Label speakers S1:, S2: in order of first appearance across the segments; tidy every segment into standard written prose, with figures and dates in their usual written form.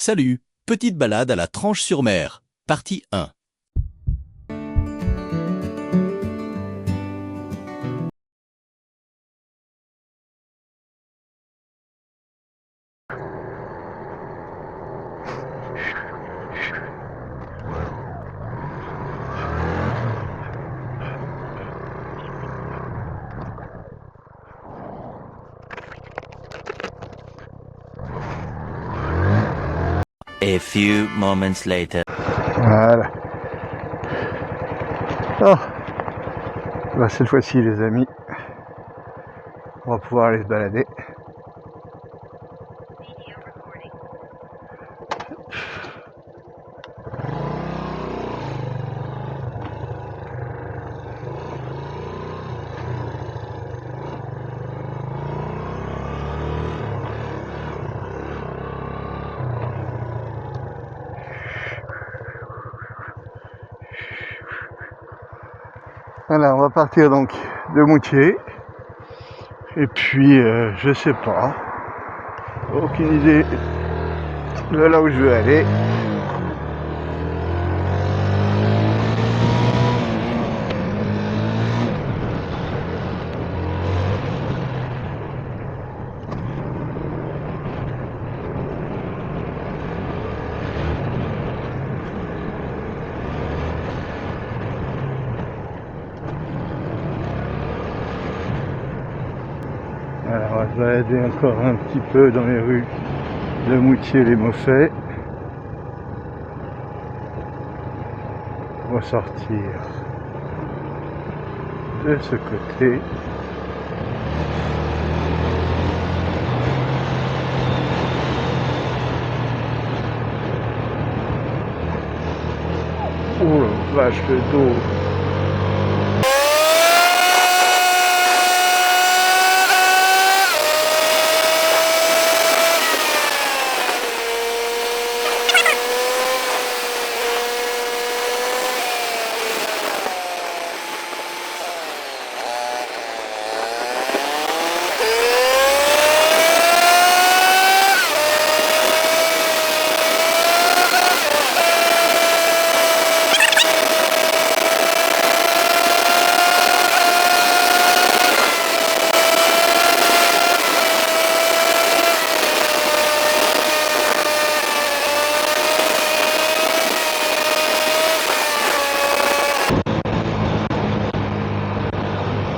S1: Salut, petite balade à la Tranche-sur-Mer, partie 1.
S2: A few moments later.
S3: Voilà. Oh. Bah, cette fois-ci, les amis, on va pouvoir aller se balader. Voilà, on va partir donc de Moutier. Et puis, je sais pas, aucune idée de là où je veux aller. Voilà, on va se balader encore un petit peu dans les rues de Moutier-les-Mauffais. On va sortir de ce côté. Oh la vache, le dos!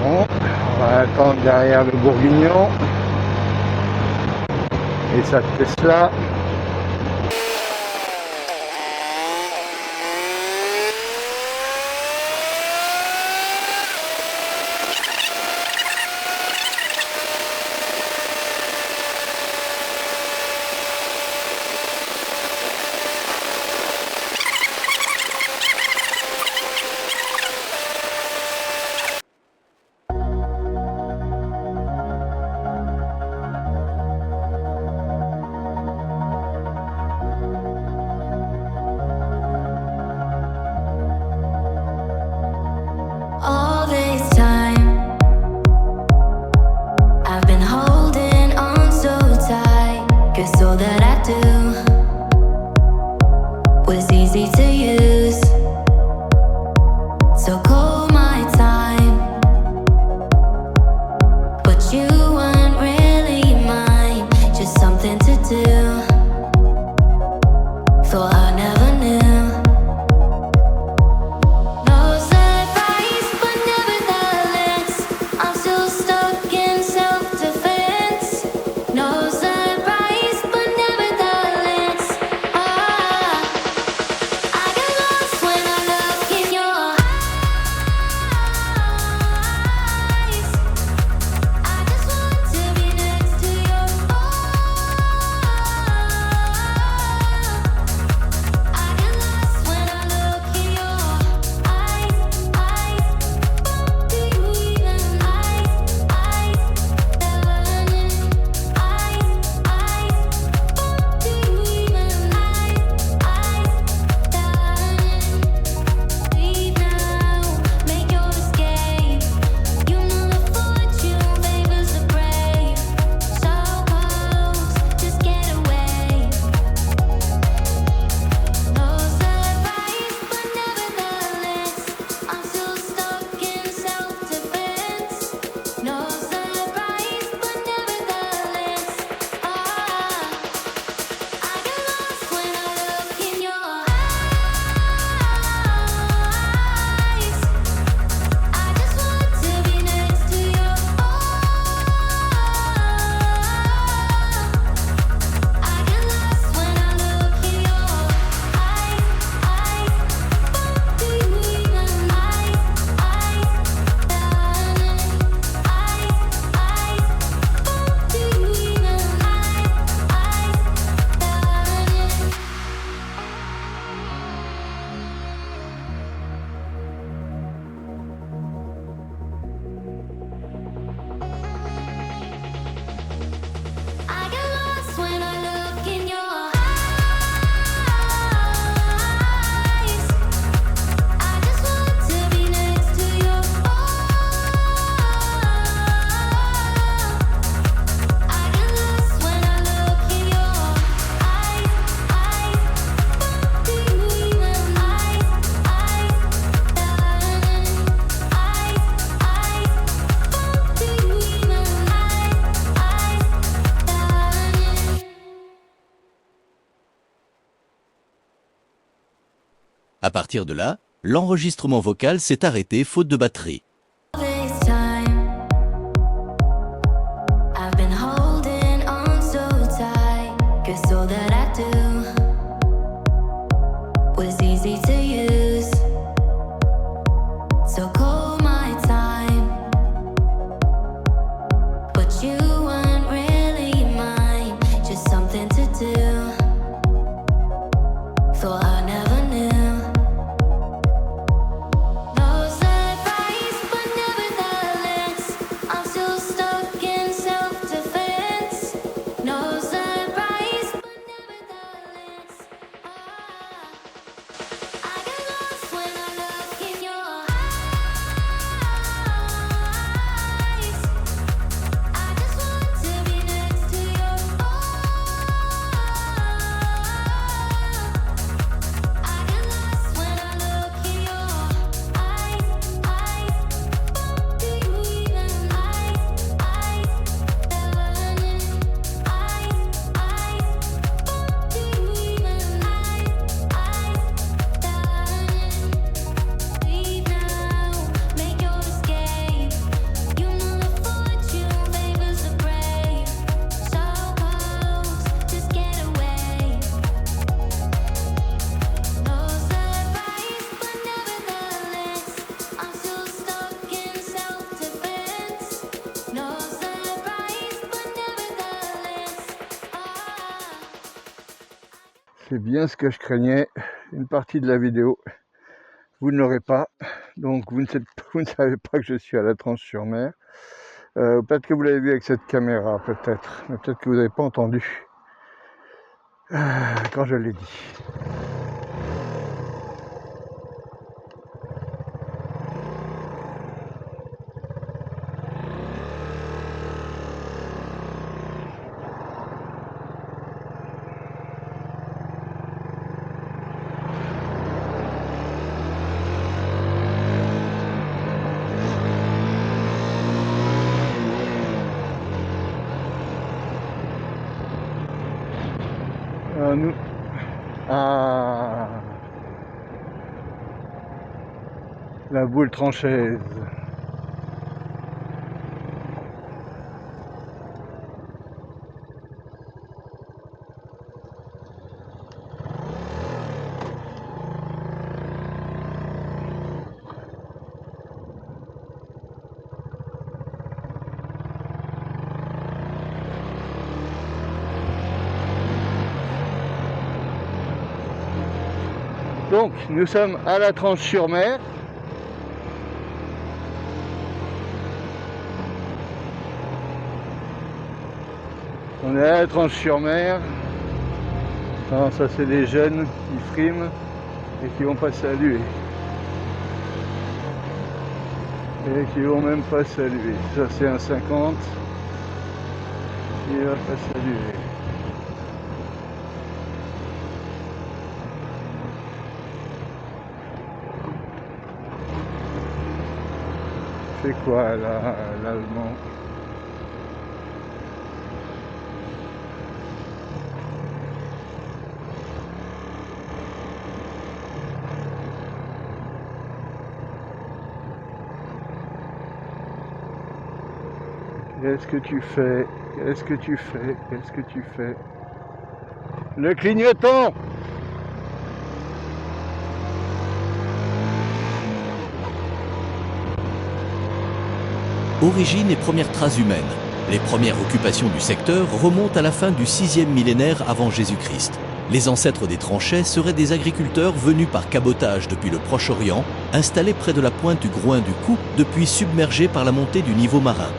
S3: Bon, on va attendre derrière le Bourguignon et sa Tesla.
S1: À partir de là, l'enregistrement vocal s'est arrêté faute de batterie.
S4: This time, I've been holding on so tight, 'cause all that I do was easy to use. So call my time, but you weren't really mine, just something to do. Thought I never knew. No surprise, but nevertheless, I'm still stuck in self-defense. No surprise, but nevertheless, I get lost when I look in your eyes. I just want to be next to your I get lost when I look in your eyes. Do you even do you even leave now, make your escape. You know the fortune favors the brave. So close, just get away. No surprise, but nevertheless, I'm still stuck in self-defense. No surprise, but nevertheless,
S3: C'est bien ce que je craignais. Une partie de la vidéo, vous ne l'aurez pas. Donc vous ne savez pas que je suis à la Tranche-sur-Mer. Peut-être que vous l'avez vu avec cette caméra, peut-être. Mais peut-être que vous n'avez pas entendu quand je l'ai dit. Nous... Ah, la boule tranchaise. Donc, nous sommes à la Tranche-sur-Mer. On est à la Tranche-sur-Mer. Ah, ça, c'est les jeunes qui friment et qui vont pas saluer. Et qui vont même pas saluer. Ça, c'est un 50. Il va pas saluer. C'est quoi là, l'allemand? Qu'est-ce que tu fais? Qu'est-ce que tu fais? Qu'est-ce que tu fais? Le clignotant!
S1: Origine et premières traces humaines. Les premières occupations du secteur remontent à la fin du 6e millénaire avant Jésus-Christ. Les ancêtres des tranchets seraient des agriculteurs venus par cabotage depuis le Proche-Orient, installés près de la pointe du Groin du Cou, depuis submergés par la montée du niveau marin.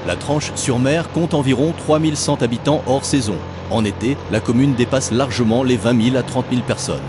S1: La Tranche-sur-Mer compte environ 3100 habitants hors saison. En été, la commune dépasse largement les 20 000 à 30 000 personnes.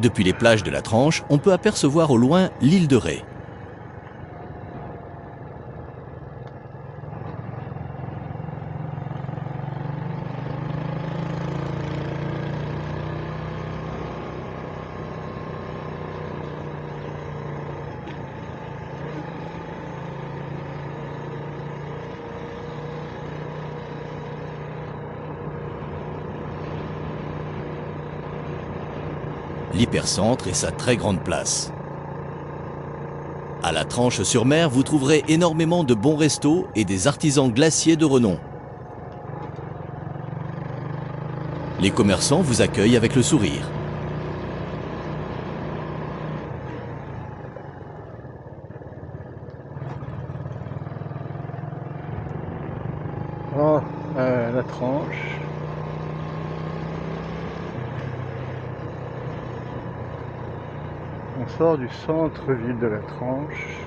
S1: Depuis les plages de la Tranche, on peut apercevoir au loin l'île de Ré. L'hypercentre et sa très grande place. À la Tranche-sur-Mer, vous trouverez énormément de bons restos et des artisans glaciers de renom. Les commerçants vous accueillent avec le sourire.
S3: Oh, la Tranche. On sort du centre-ville de la Tranche.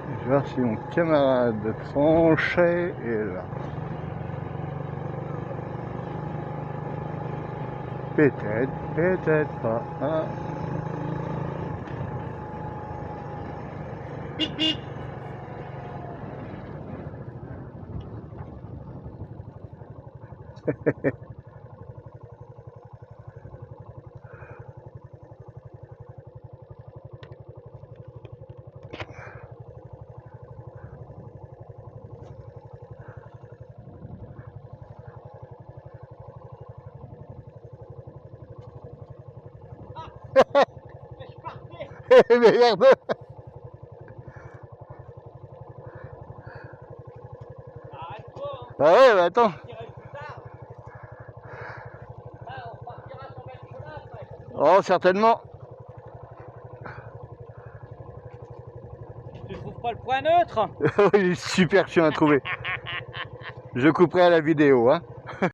S3: Je vais voir si mon camarade de tranchée est là. Peut-être, peut-être pas. Ah. Merde. Ah ouais, bah attends. Oh, certainement.
S5: Tu trouves pas le point neutre?
S3: Il est super chiant à trouver. Je couperai à la vidéo, hein.